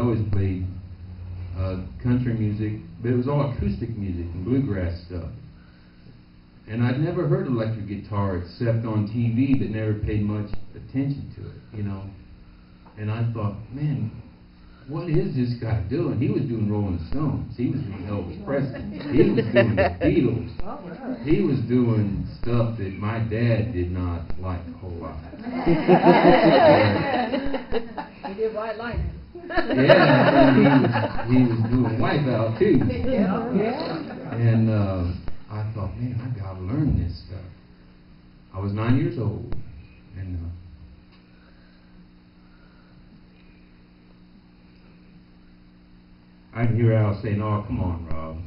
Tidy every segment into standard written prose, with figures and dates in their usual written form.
always played country music, but it was all acoustic music and bluegrass stuff. And I'd never heard electric guitar except on TV, but never paid much attention to it, you know. And I thought, man, what is this guy doing? He was doing Rolling Stones. He was doing Elvis Presley. He was doing the Beatles. He was doing stuff that my dad did not like a whole lot. He did White Lightning. Yeah, he was doing Wipeout too. Yeah. And I thought, man, I gotta learn this stuff. I was 9 years old, and I'd hear Al saying, "Oh, come on, Rob,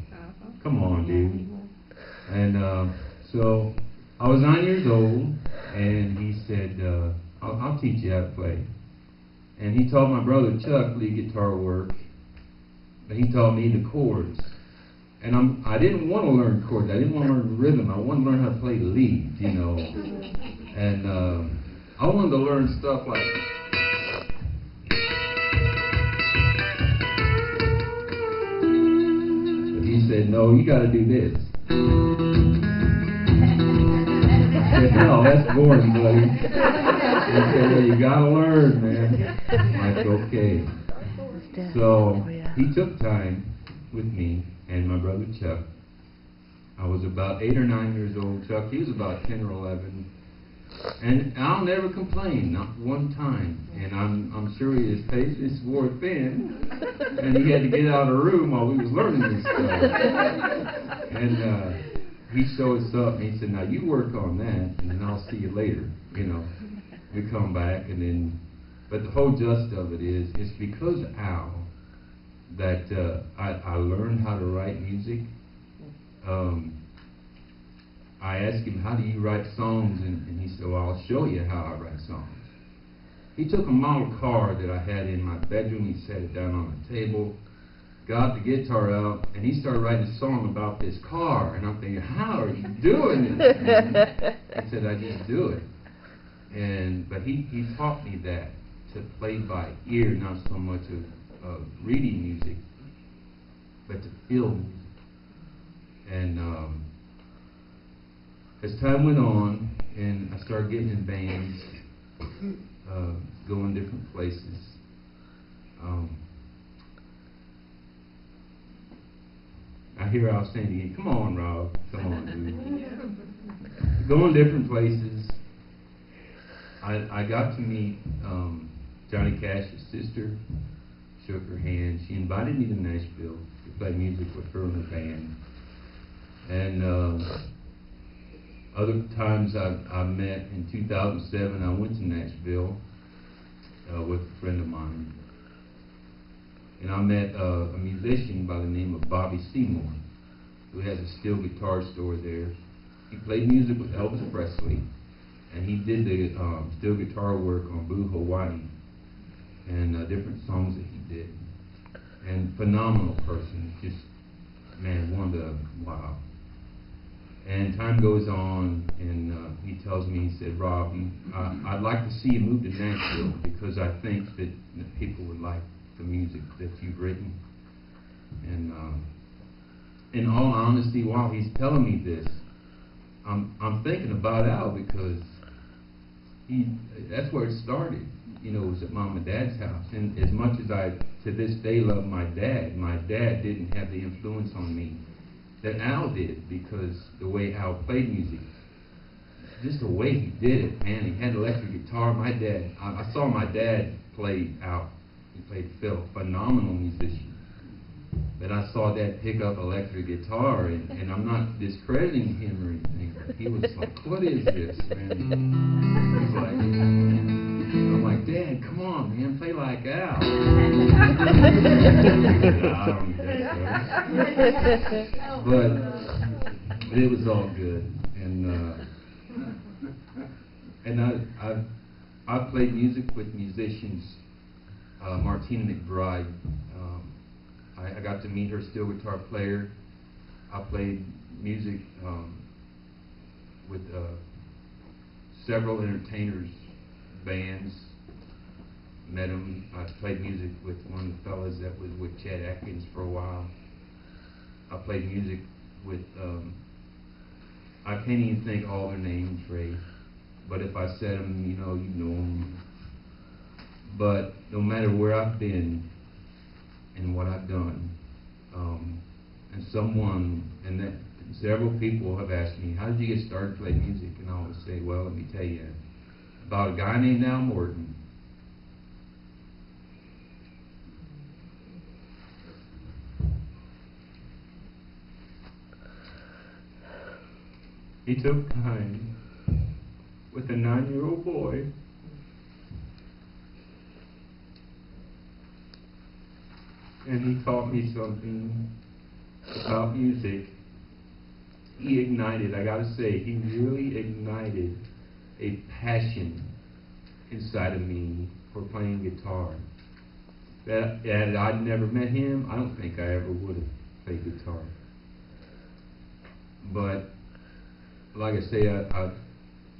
come on, dude." And so I was 9 years old, and he said, I'll teach you how to play." And he taught my brother Chuck lead guitar work, but he taught me the chords. And I didn't want to learn chords. I didn't want to learn rhythm. I wanted to learn how to play lead, you know. And I wanted to learn stuff like. But he said, "No, you got to do this." I said, "No, that's boring, buddy." He said, "Well, you got to learn, man." I'm like, okay. So he took time with me and my brother Chuck. I was about 8 or 9 years old. Chuck, he was about 10 or 11. And I'll never complain, not one time. And I'm sure his patience wore thin, and he had to get out of the room while we was learning this stuff. And he showed us up, and he said, "Now you work on that, and then I'll see you later." You know, we come back, and then, but the whole gist of it is, it's because of Al that I learned how to write music. I asked him, "How do you write songs?" And he said, "Well, I'll show you how I write songs." He took a model car that I had in my bedroom, he set it down on the table, got the guitar out, and he started writing a song about this car. And I'm thinking, how are you doing this, man? He said, "I just do it." But he taught me that, to play by ear, not so much of reading music, but to feel music. And as time went on, and I started getting in bands, going different places, I hear Al saying again, "Come on, Rob, come on, dude." Going different places, I got to meet Johnny Cash's sister, shook her hand. She invited me to Nashville to play music with her and her band. And other times I met, in 2007, I went to Nashville with a friend of mine. And I met a musician by the name of Bobby Seymour, who has a steel guitar store there. He played music with Elvis Presley, and he did the steel guitar work on Blue Hawaii and different songs that he did. And phenomenal person, just, man, wow. And time goes on, and he tells me, he said, "Rob, I'd like to see you move to Nashville because I think that people would like the music that you've written." And in all honesty, while he's telling me this, I'm thinking about Al, because that's where it started. You know, it was at Mom and Dad's house. And as much as I, to this day, love my dad didn't have the influence on me that Al did, because the way Al played music, just the way he did it, man. He had electric guitar. My dad, I saw my dad play Al. He played fiddle, phenomenal musician. But I saw Dad pick up electric guitar, and I'm not discrediting him or anything, but he was like, "What is this, man?" He's like, I'm like, "Dad, come on, man, play like Al." I don't need that stuff. But it was all good. And I played music with musicians. Martina McBride, I got to meet her steel guitar player. I played music with several entertainers' bands. met him. I played music with one of the fellas that was with Chet Atkins for a while. I played music with, I can't even think all their names, Ray. But if I said them, you know them. But no matter where I've been and what I've done, and that several people have asked me, how did you get started playing music? And I always say, well, let me tell you about a guy named Al Morton. He took time with a 9-year-old boy and he taught me something about music. He ignited, I gotta say, he really ignited a passion inside of me for playing guitar. That had I never met him, I don't think I ever would have played guitar. But like I say, I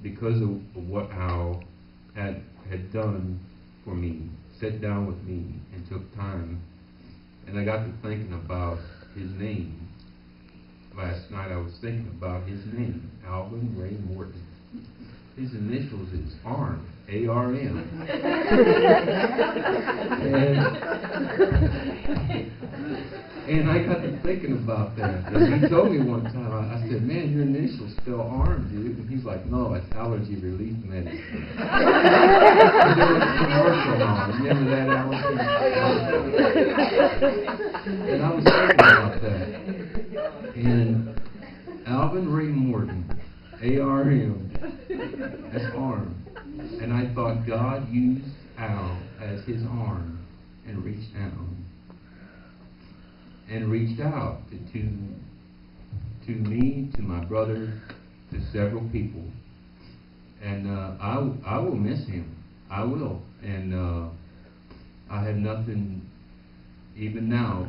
because of what Al had done for me, sat down with me and took time, and I got to thinking about his name. Last night I was thinking about his name, Alvin Ray Morton. His initials is ARM, A-R-M. And I got to thinking about that. And he told me one time, I said, man, your initials spell ARM, dude. And he's like, no, it's allergy relief medicine. There was a commercial on. Remember that, allergy? And I was thinking about that. And Alvin Ray Morton, A-R-M, that's arm. And I thought God used Al as his arm and reached down and reached out to me, to my brother, to several people. And I will miss him. I will. And I have nothing, even now,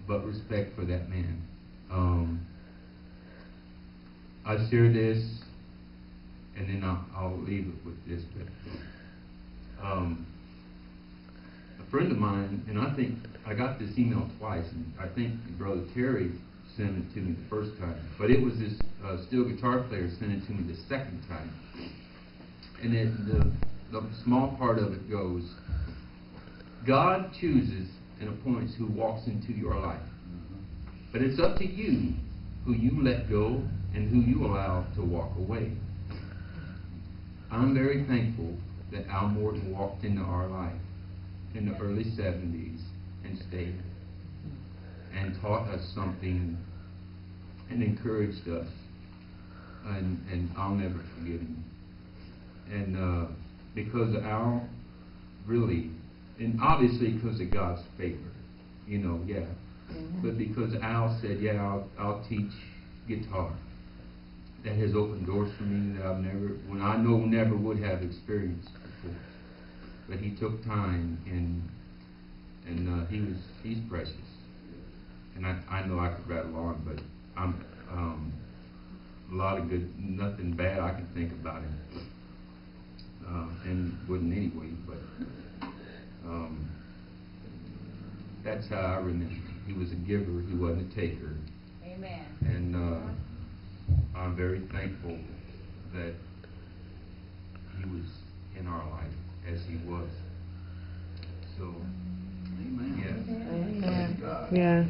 but respect for that man. I share this, and then I'll leave it with this. But a friend of mine, and I think I got this email twice, and I think Brother Terry sent it to me the first time, but it was this steel guitar player sent it to me the second time. And the small part of it goes, God chooses and appoints who walks into your life. But it's up to you who you let go and who you allow to walk away. I'm very thankful that Al Morton walked into our life in the early 70s and stayed and taught us something and encouraged us. And I'll never forget him. And because Al really, and obviously because of God's favor, yeah. But because Al said, yeah, I'll teach guitar. That has opened doors for me that I've never would have experienced before. But he took time, and he's precious. And I know I could rattle on, but I'm a lot of good, nothing bad I can think about him, and wouldn't anyway. But that's how I remember him. He was a giver. He wasn't a taker. Amen. And I'm very thankful that he was in our life as he was. So, amen. Yes. Amen. Yeah.